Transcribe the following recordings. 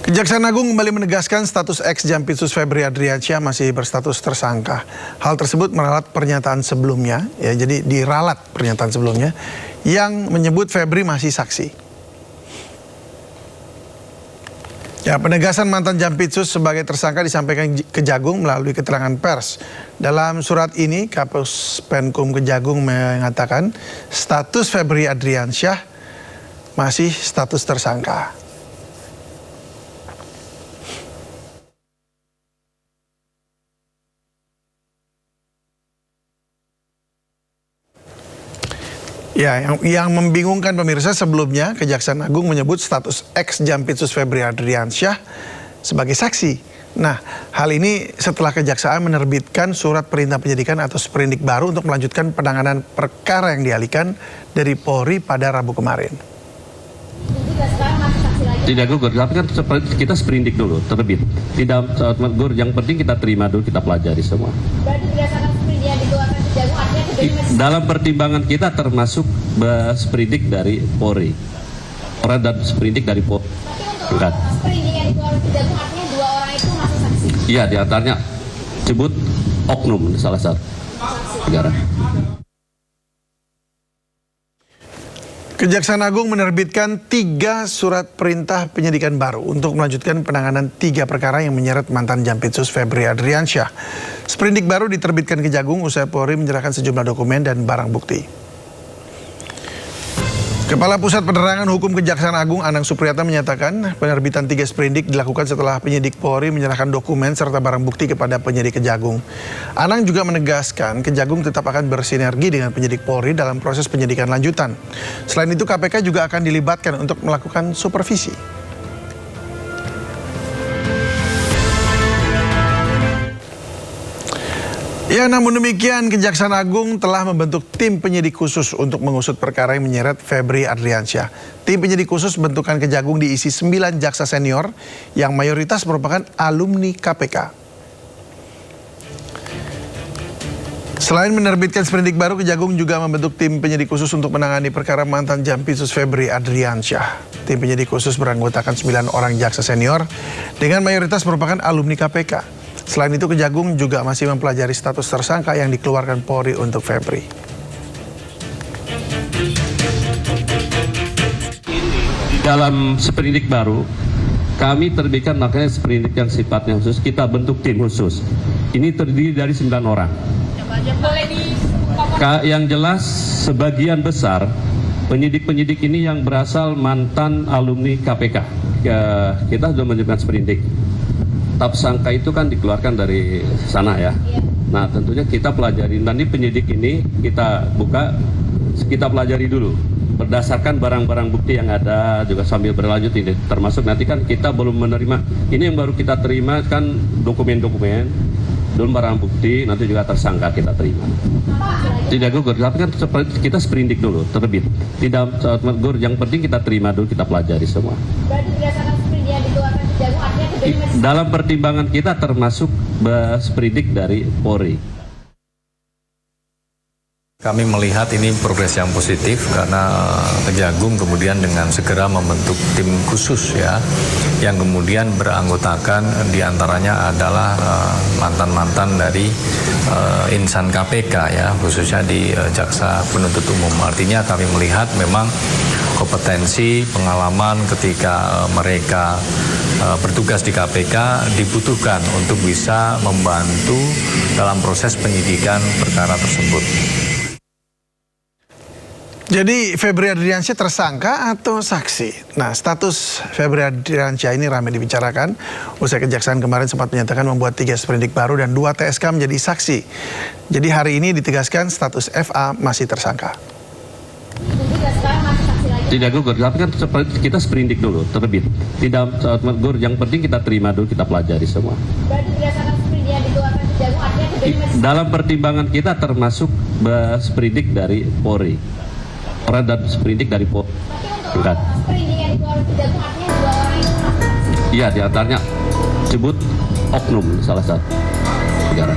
Kejaksaan Agung kembali menegaskan status ex-Jampitsus Febri Adriansyah masih berstatus tersangka. Hal tersebut meralat pernyataan sebelumnya, jadi diralat pernyataan sebelumnya yang menyebut Febri masih saksi. Penegasan mantan Jampitsus sebagai tersangka disampaikan Kejagung melalui keterangan pers. Dalam surat ini, Kapus Penkum Kejagung mengatakan status Febri Adriansyah masih status tersangka. Yang membingungkan pemirsa, sebelumnya Kejaksaan Agung menyebut status ex-Jampitsus Febri Adriansyah sebagai saksi. Nah, hal ini setelah Kejaksaan menerbitkan surat perintah penyidikan atau sprindik baru untuk melanjutkan penanganan perkara yang dialihkan dari Polri pada Rabu kemarin. Tidak gugur, tapi kan kita sprindik dulu, terbit. Tidak gugur, yang penting kita terima dulu, kita pelajari semua. Berarti berdasarkan sprindik yang dikeluarkan Kejagung artinya dalam pertimbangan kita termasuk sprindik dari Polri. Orang dan sprindik dari Polri. Tapi untuk sprindik yang dikeluarkan Kejagung artinya dua orang itu masuk saksi? Iya, diantaranya sebut oknum salah satu negara. Kejaksaan Agung menerbitkan 3 surat perintah penyidikan baru untuk melanjutkan penanganan 3 perkara yang menyeret mantan Jampitsus Febri Adriansyah. Sprindik baru diterbitkan Kejagung usai Polri menyerahkan sejumlah dokumen dan barang bukti. Kepala Pusat Penerangan Hukum Kejaksaan Agung Anang Supriyatna menyatakan penerbitan 3 sprindik dilakukan setelah penyidik Polri menyerahkan dokumen serta barang bukti kepada penyidik Kejagung. Anang juga menegaskan Kejagung tetap akan bersinergi dengan penyidik Polri dalam proses penyidikan lanjutan. Selain itu KPK juga akan dilibatkan untuk melakukan supervisi. Namun demikian Kejaksaan Agung telah membentuk tim penyidik khusus untuk mengusut perkara yang menyeret Febri Adriansyah. Tim penyidik khusus bentukan Kejagung diisi 9 jaksa senior yang mayoritas merupakan alumni KPK. Selain menerbitkan sprindik baru, Kejagung juga membentuk tim penyidik khusus untuk menangani perkara mantan Jampitsus Febri Adriansyah. Tim penyidik khusus beranggotakan 9 orang jaksa senior dengan mayoritas merupakan alumni KPK. Selain itu, Kejagung juga masih mempelajari status tersangka yang dikeluarkan Polri untuk Febri. Dalam sprindik baru, kami terbitkan makanya sprindik yang sifatnya khusus, kita bentuk tim khusus. Ini terdiri dari 9 orang. Yang jelas, sebagian besar penyidik-penyidik ini yang berasal mantan alumni KPK. Kita sudah menyiapkan sprindik. Tersangka itu kan dikeluarkan dari sana ya. Nah, tentunya kita pelajari. Nanti penyidik ini kita buka, kita pelajari dulu. Berdasarkan barang-barang bukti yang ada juga sambil berlanjut ini. Termasuk nanti kan kita belum menerima. Ini yang baru kita terima kan dokumen-dokumen. Belum barang bukti, nanti juga tersangka kita terima. Tidak gugur, tapi kan kita sprindik dulu, terbit. Tidak gugur, yang penting kita terima dulu, kita pelajari semua. Berarti berdasarkan sprindik yang dikeluarkan Kejagung artinya dalam pertimbangan kita termasuk sprindik dari Polri. Kami melihat ini progres yang positif karena Kejagung kemudian dengan segera membentuk tim khusus ya, yang kemudian beranggotakan diantaranya adalah mantan-mantan dari insan KPK ya, khususnya di Jaksa Penuntut Umum. Artinya kami melihat memang kompetensi, pengalaman ketika mereka bertugas di KPK dibutuhkan untuk bisa membantu dalam proses penyidikan perkara tersebut. Jadi Febri Adriansyah tersangka atau saksi? Nah, status Febri Adriansyah ini ramai dibicarakan. Usai Kejaksaan kemarin sempat menyatakan membuat 3 sprindik baru dan 2 TSK menjadi saksi. Jadi hari ini ditegaskan status FA masih tersangka. Tidak gugur, tapi kan kita sprindik dulu, terbit. Tidak gugur, yang penting kita terima dulu, kita pelajari semua. Berarti berdasarkan sprindik yang dikeluarkan Kejagung artinya dalam pertimbangan kita termasuk sprindik dari Polri. Orang dan sprindik dari Polri. Tapi untuk sprindik yang dikeluarkan Kejagung artinya 2 orang itu masuk saksi? Iya, diantaranya sebut oknum salah satu negara.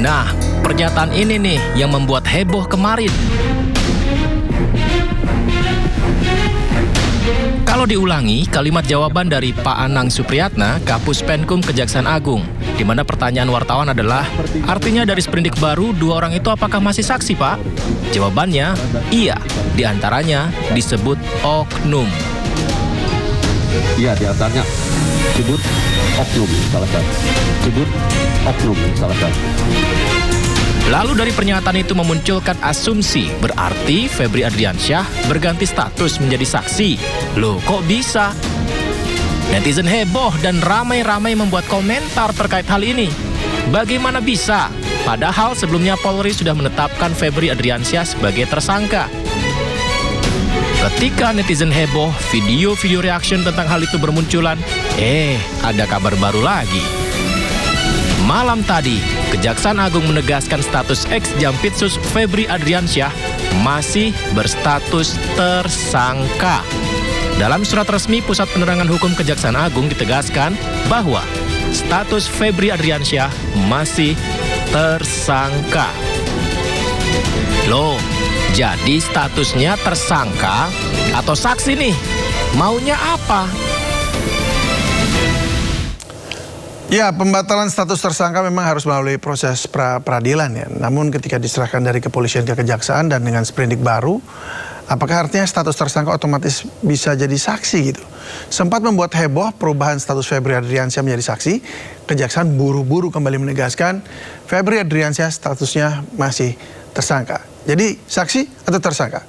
Nah, pernyataan ini nih yang membuat heboh kemarin. Kalau Kalau diulangi, kalimat jawaban dari Pak Anang Supriyatna, Kapus Penkum Kejaksaan Agung, di mana pertanyaan wartawan adalah, artinya dari sprindik baru, 2 orang itu apakah masih saksi, Pak? Jawabannya, iya, diantaranya disebut oknum. Iya, diantaranya disebut oknum salah satu. Disebut oknum salah satu. Lalu dari pernyataan itu memunculkan asumsi, berarti Febri Adriansyah berganti status menjadi saksi. Loh, kok bisa? Netizen heboh dan ramai-ramai membuat komentar terkait hal ini. Bagaimana bisa? Padahal sebelumnya Polri sudah menetapkan Febri Adriansyah sebagai tersangka. Ketika netizen heboh, video-video reaction tentang hal itu bermunculan, ada kabar baru lagi. Malam tadi, Kejaksaan Agung menegaskan status ex-Jampitsus Febri Adriansyah masih berstatus tersangka. Dalam surat resmi Pusat Penerangan Hukum Kejaksaan Agung ditegaskan bahwa status Febri Adriansyah masih tersangka. Loh, jadi statusnya tersangka atau saksi nih? Maunya apa? Ya, pembatalan status tersangka memang harus melalui proses peradilan ya. Namun ketika diserahkan dari kepolisian ke kejaksaan dan dengan sprindik baru, apakah artinya status tersangka otomatis bisa jadi saksi gitu? Sempat membuat heboh perubahan status Febri Adriansyah menjadi saksi, kejaksaan buru-buru kembali menegaskan Febri Adriansyah statusnya masih tersangka. Jadi saksi atau tersangka?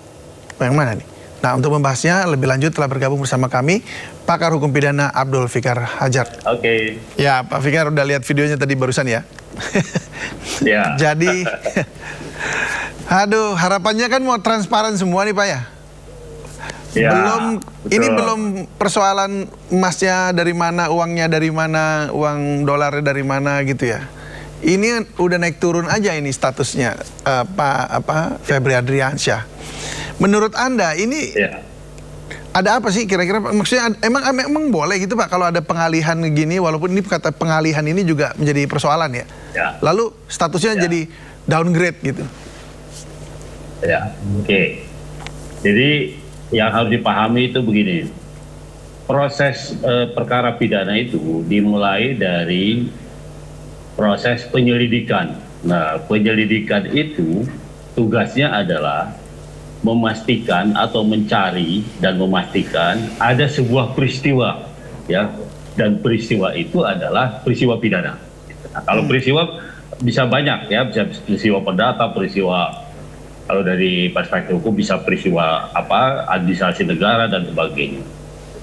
Yang mana nih? Nah, untuk membahasnya lebih lanjut telah bergabung bersama kami Pakar Hukum Pidana Abdul Fikar Hajar. Oke. Ya, Pak Fikar udah lihat videonya tadi barusan ya. Ya. Jadi, aduh, harapannya kan mau transparan semua nih Pak ya. Ya, Ini betul. belum persoalan emasnya dari mana, uangnya dari mana, uang dolarnya dari mana gitu ya. Ini udah naik turun aja ini statusnya Febri Adriansyah. Menurut Anda ini ada apa sih kira-kira? Maksudnya emang boleh gitu Pak kalau ada pengalihan gini, walaupun ini kata pengalihan ini juga menjadi persoalan ya. Lalu statusnya jadi downgrade gitu. Ya, oke. Jadi yang harus dipahami itu begini. Proses perkara pidana itu dimulai dari proses penyelidikan. Nah, penyelidikan itu tugasnya adalah memastikan atau mencari dan memastikan ada sebuah peristiwa ya, dan peristiwa itu adalah peristiwa pidana. Nah, kalau peristiwa bisa banyak ya, bisa peristiwa perdata, peristiwa kalau dari perspektif hukum bisa peristiwa administrasi negara dan sebagainya.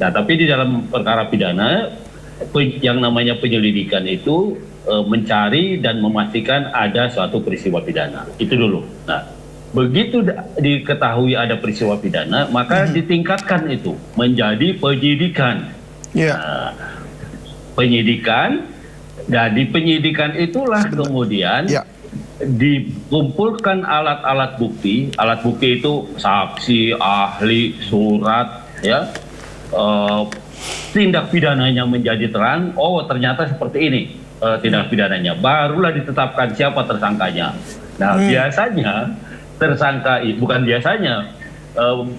Nah, tapi di dalam perkara pidana yang namanya penyelidikan itu mencari dan memastikan ada suatu peristiwa pidana. Itu dulu. Nah, begitu diketahui ada peristiwa pidana, maka ditingkatkan itu menjadi penyidikan. Nah, penyidikan, dan di penyidikan itulah kemudian dikumpulkan alat-alat bukti. Alat bukti itu saksi, ahli, surat, ya. Tindak pidananya menjadi terang. Oh, ternyata seperti ini tindak pidananya. Barulah ditetapkan siapa tersangkanya. Nah, biasanya tersangka bukan biasanya,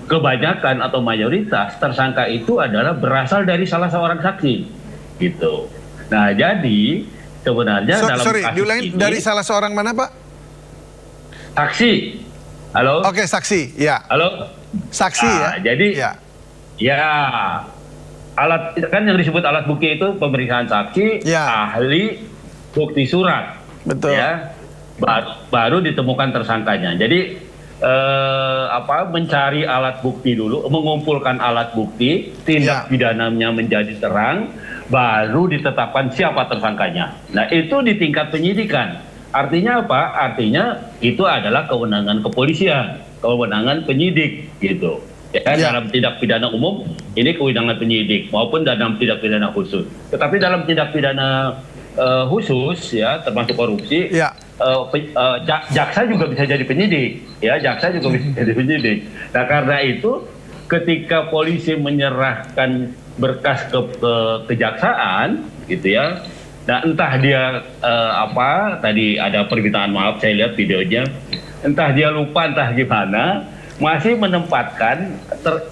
kebanyakan atau mayoritas tersangka itu adalah berasal dari salah seorang saksi, gitu. Nah, jadi sebenarnya dalam kasus diulangi, ini dari salah seorang mana Pak? Saksi. Halo. Oke, saksi. Ya. Halo. Saksi ya. Jadi ya alat kan yang disebut alat bukti itu pemeriksaan saksi, ahli, bukti surat. Betul. Ya. Baru ditemukan tersangkanya. Jadi mencari alat bukti dulu, mengumpulkan alat bukti, tindak pidananya menjadi terang, baru ditetapkan siapa tersangkanya. Nah, itu di tingkat penyidikan. Artinya apa? Artinya itu adalah kewenangan kepolisian, kewenangan penyidik gitu. Dalam tindak pidana umum ini kewenangan penyidik maupun dalam tindak pidana khusus. Tetapi dalam tindak pidana khusus ya, termasuk korupsi, jaksa juga bisa jadi penyidik, ya, jaksa juga bisa jadi penyidik. Nah, karena itu ketika polisi menyerahkan berkas ke kejaksaan, gitu ya. Nah, entah dia tadi ada permintaan maaf, saya lihat videonya, entah dia lupa, entah gimana, masih menempatkan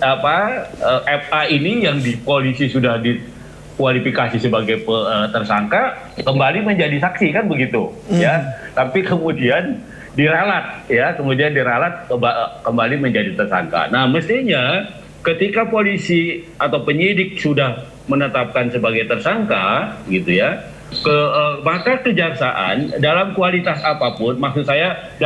FA ini yang di polisi sudah dikualifikasi sebagai tersangka kembali menjadi saksi, kan begitu ya. Tapi kemudian diralat kembali menjadi tersangka. Nah, mestinya ketika polisi atau penyidik sudah menetapkan sebagai tersangka gitu ya, maka kejaksaan dalam kualitas apapun, maksud saya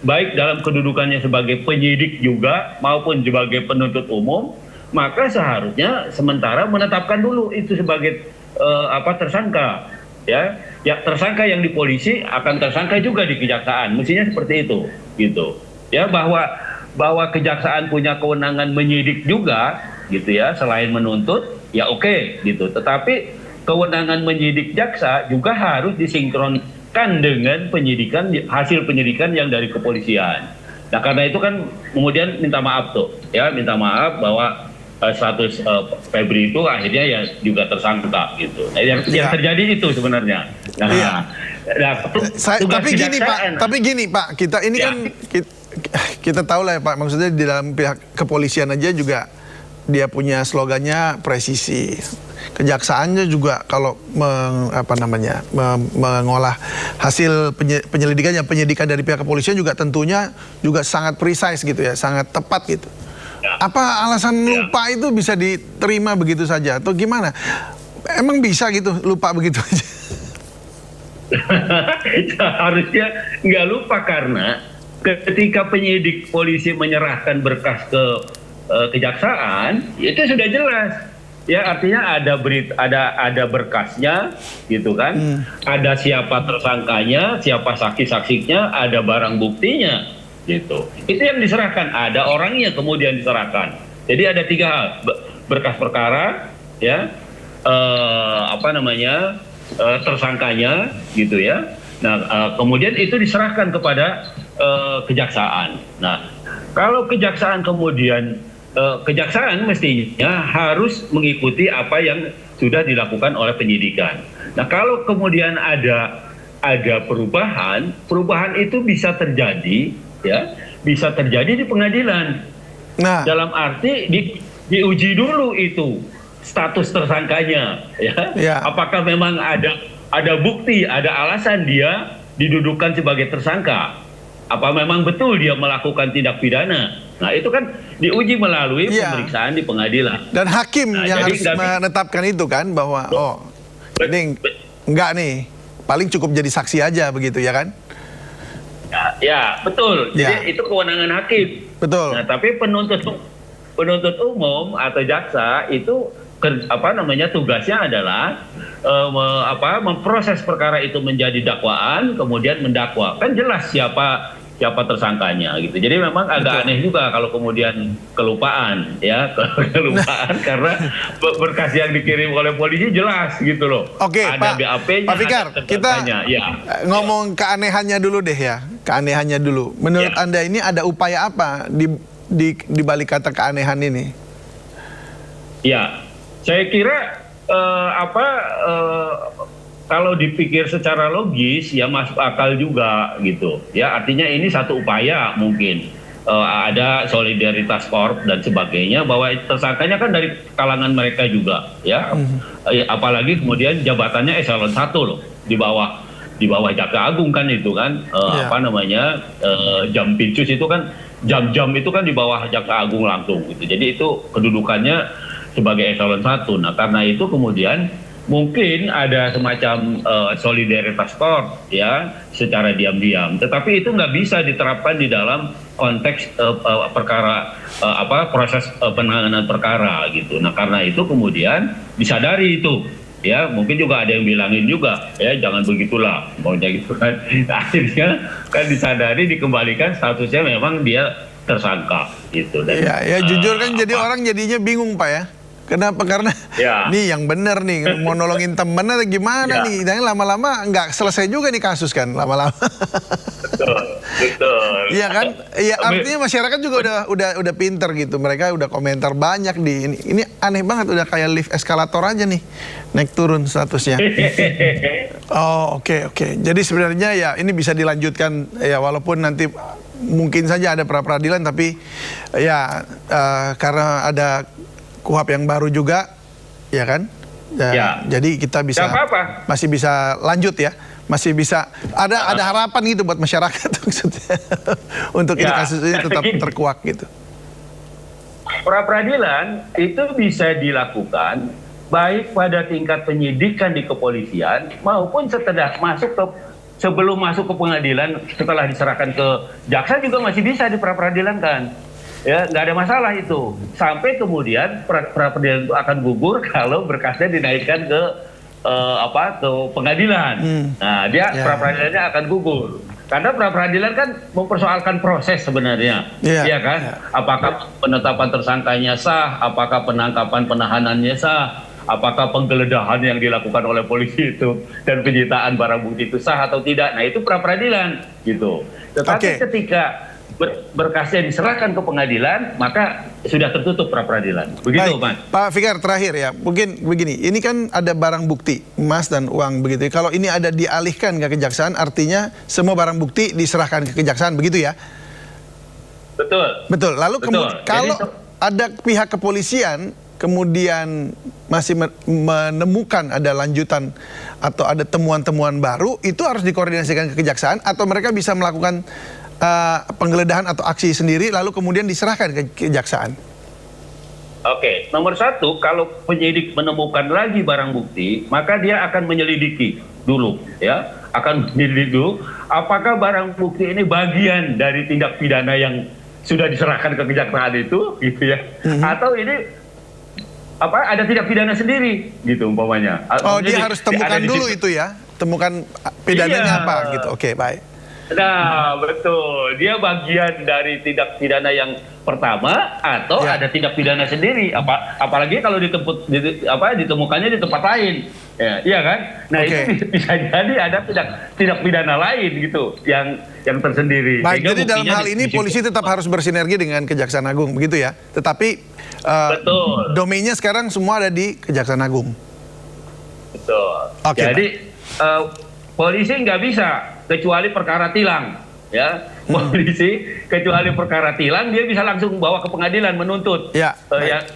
baik dalam kedudukannya sebagai penyidik juga maupun sebagai penuntut umum, maka seharusnya sementara menetapkan dulu itu sebagai tersangka, ya tersangka yang di polisi akan tersangka juga di kejaksaan, mestinya seperti itu gitu ya, bahwa kejaksaan punya kewenangan menyidik juga gitu ya, selain menuntut ya oke, gitu, tetapi kewenangan menyidik jaksa juga harus disinkronkan dengan hasil penyidikan yang dari kepolisian. Nah, karena itu kan kemudian minta maaf bahwa status Febri itu akhirnya ya juga tersangka gitu. Nah, yang terjadi itu sebenarnya. Nah, tapi gini Pak, kita ini kan kita tahu lah ya Pak, maksudnya di dalam pihak kepolisian aja juga dia punya slogannya presisi. Kejaksaannya juga kalau mengolah hasil penyidikan dari pihak kepolisian juga tentunya juga sangat precise gitu ya, sangat tepat gitu. Apa alasan lupa itu bisa diterima begitu saja atau gimana? Emang bisa gitu lupa begitu aja? Harusnya nggak lupa, karena ketika penyidik polisi menyerahkan berkas ke kejaksaan itu sudah jelas. Ya, artinya ada berkasnya gitu kan, ada siapa tersangkanya, siapa saksi-saksinya, ada barang buktinya gitu. Itu yang diserahkan, ada orangnya kemudian diserahkan. Jadi ada 3 hal, berkas perkara, ya, tersangkanya gitu ya. Nah, kemudian itu diserahkan kepada kejaksaan. Nah, kalau kejaksaan kemudian kejaksaan mestinya harus mengikuti apa yang sudah dilakukan oleh penyidikan. Nah, kalau kemudian ada perubahan itu bisa terjadi, ya, bisa terjadi di pengadilan. Nah, dalam arti diuji dulu itu status tersangkanya, ya. Apakah memang ada bukti, ada alasan dia didudukan sebagai tersangka? Apa memang betul dia melakukan tindak pidana? Nah, itu kan diuji melalui pemeriksaan di pengadilan. Dan hakim yang harus menetapkan itu kan, bahwa ini enggak nih, paling cukup jadi saksi aja begitu ya kan? Ya, betul. Jadi itu kewenangan hakim. Betul. Nah, tapi penuntut umum atau jaksa itu tugasnya adalah memproses perkara itu menjadi dakwaan, kemudian mendakwa. Kan jelas siapa tersangkanya gitu. Jadi memang agak aneh juga kalau kemudian kelupaan karena berkas yang dikirim oleh polisi jelas gitu loh. Oke, ada BAP-nya, Pak Fikar, kita ngomong keanehannya dulu deh ya. Keanehannya dulu. Menurut Anda ini ada upaya apa di balik kata keanehan ini? Ya, saya kira kalau dipikir secara logis ya masuk akal juga gitu ya, artinya ini satu upaya mungkin ada solidaritas korp dan sebagainya, bahwa tersangkanya kan dari kalangan mereka juga ya, apalagi kemudian jabatannya eselon 1 loh, di bawah Jaksa Agung kan itu kan Jampitsus itu kan jam-jam itu kan di bawah Jaksa Agung langsung gitu, jadi itu kedudukannya sebagai eselon 1. Nah, karena itu kemudian mungkin ada semacam solidaritas korp ya secara diam-diam, tetapi itu nggak bisa diterapkan di dalam konteks proses penanganan perkara gitu. Nah, karena itu kemudian disadari itu ya, mungkin juga ada yang bilangin juga ya jangan begitulah maunya gitu kan. Nah, akhirnya kan disadari, dikembalikan statusnya memang dia tersangka gitu. Dan, ya jujur kan jadi orang jadinya bingung Pak ya. Kenapa? Karena nih yang bener nih mau nolongin temen atau gimana nih, dan lama-lama nggak selesai juga nih kasus kan lama-lama. Betul. Iya kan? Iya, artinya masyarakat juga udah pinter gitu. Mereka udah komentar banyak di ini. Ini aneh banget, udah kayak lift eskalator aja nih, naik turun statusnya. Oh, oke. Jadi sebenarnya ya ini bisa dilanjutkan ya, walaupun nanti mungkin saja ada pra peradilan, tapi ya karena ada KUHP yang baru juga, ya kan? Ya. Jadi kita bisa Nggak apa-apa. masih bisa lanjut ya, masih bisa ada harapan gitu buat masyarakat maksudnya untuk ini Ya, kasus ini tetap gini. terkuak gitu. Pra peradilan itu bisa dilakukan baik pada tingkat penyidikan di kepolisian maupun sebelum masuk ke pengadilan, setelah diserahkan ke jaksa juga masih bisa di pra peradilan kan. Ya, nggak ada masalah itu. Sampai kemudian pra peradilan itu akan gugur kalau berkasnya dinaikkan ke ke pengadilan. Nah, dia pra peradilannya akan gugur. Karena pra peradilan kan mempersoalkan proses sebenarnya, iya kan? Apakah penetapan tersangkanya sah, apakah penangkapan penahanannya sah, apakah penggeledahan yang dilakukan oleh polisi itu dan penyitaan barang bukti itu sah atau tidak. Nah, itu pra peradilan gitu. Tetapi ketika berkasnya diserahkan ke pengadilan, maka sudah tertutup pra peradilan. Begitu, Mas. Pak Fikar, terakhir ya, mungkin begini, ini kan ada barang bukti, emas dan uang begitu. Kalau ini ada dialihkan ke kejaksaan, artinya semua barang bukti diserahkan ke kejaksaan, begitu ya? Betul. Betul. Lalu kalau Jadi, ada pihak kepolisian kemudian masih menemukan ada lanjutan atau ada temuan-temuan baru, itu harus dikoordinasikan ke kejaksaan atau mereka bisa melakukan penggeledahan atau aksi sendiri lalu kemudian diserahkan ke kejaksaan. Oke, nomor satu, kalau penyidik menemukan lagi barang bukti, maka dia akan menyelidiki dulu, ya, akan menyelidiki dulu apakah barang bukti ini bagian dari tindak pidana yang sudah diserahkan ke kejaksaan itu, gitu ya, atau ini ada tindak pidana sendiri, gitu umpamanya. Oh, dia harus temukan dulu itu ya, temukan pidananya apa, gitu. Oke, baik. Nah, betul. Dia bagian dari tindak pidana yang pertama atau ada tindak pidana sendiri. Apalagi kalau ditemukannya di tempat lain. Ya, iya kan? Nah, itu bisa jadi ada tindak pidana lain gitu yang tersendiri. Baik, jadi dalam hal ini polisi tetap harus bersinergi dengan Kejaksaan Agung, begitu ya. Tetapi betul. domainnya sekarang semua ada di Kejaksaan Agung. Betul. Oke, jadi polisi nggak bisa kecuali perkara tilang, ya. Polisi kecuali perkara tilang dia bisa langsung bawa ke pengadilan menuntut. Ya.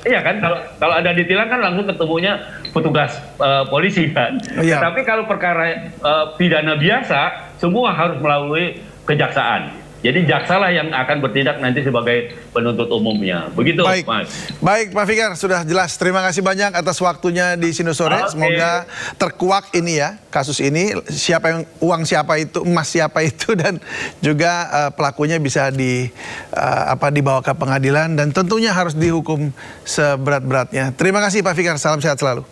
Iya kan, kalau ada ditilang kan langsung ketemunya petugas polisi kan. Ya. Tapi kalau perkara pidana biasa semua harus melalui kejaksaan. Jadi jaksalah yang akan bertindak nanti sebagai penuntut umumnya. Begitu, baik. Mas. Baik, Pak Fikar, sudah jelas. Terima kasih banyak atas waktunya di Sino Sore. Semoga terkuak ini ya, kasus ini. Siapa yang uang siapa itu, emas siapa itu, dan juga pelakunya bisa dibawa ke pengadilan dan tentunya harus dihukum seberat-beratnya. Terima kasih Pak Fikar, salam sehat selalu.